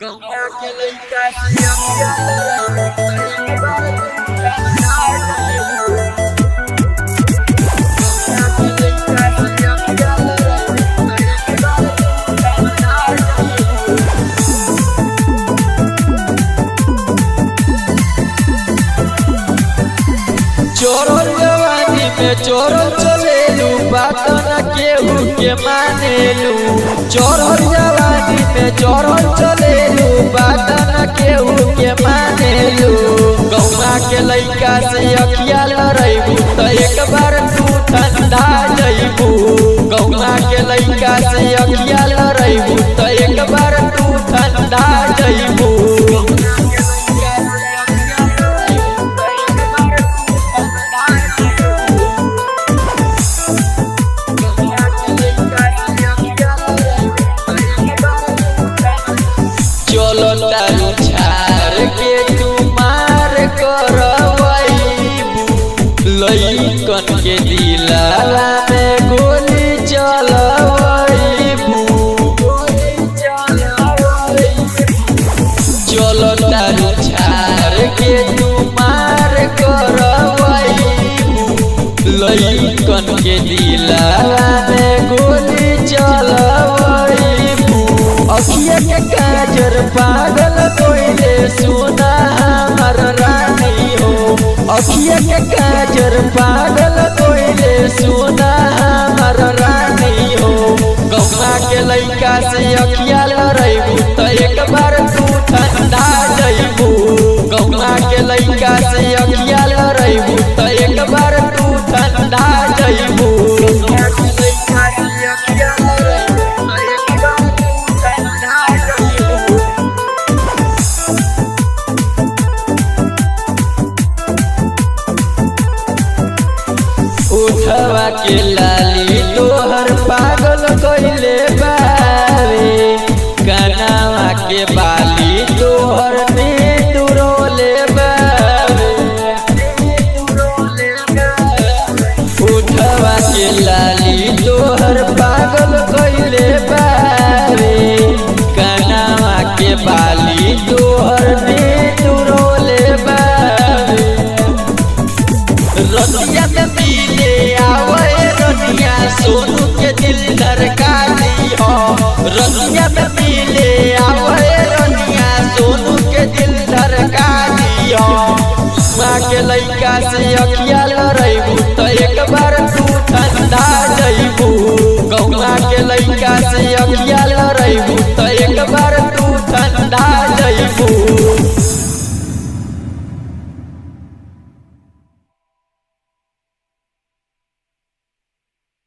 गौवा के लइका से चोरल जवानी में चोरल चलेलू बात न केहू के मानेलू। चोरल जवानी में चोरल चलेलू बात न केहू के मानेलू। गौवा के लइका से अखिया लड़ैबू त एक बार तू ठंडा जइबू। गौवा के लइका से अखिया लड़ैबू त एक बार तू ठंडा जइबू। चलो झार के तू मार करवैबू। लइकन के दिलाला में गोली चलवैबू। चलो झार के तू मार करवैबू। लइकन के दिलाला में गोली चलवैबू। अखिया के काजर पागल कोइले सुना हमर रानी हो। अखिया के काजर पागल कोइले सुना हमर रानी हो। गौवा के लइका से अखिया लड़ैबू त एक बार तू ठंडा जइबू। गौवा के लइका से अखिया लड़ैबू त एक बार तू ठंडा जइबू। उठवा के लाली तोहर पागल कइले बारे। कनावा के बाली तोहर नींद रोले बारे। उठवा के लाली तोहर पागल कइले बारे। कनावा के बाली तोहर नींद रोले बारे। रतिया में मिले आवे रनिया सोनू के दिल धड़का दी हो। रतिया में मिले आवे रनिया सोनू के दिल धड़का दी हो। माँ के लइका से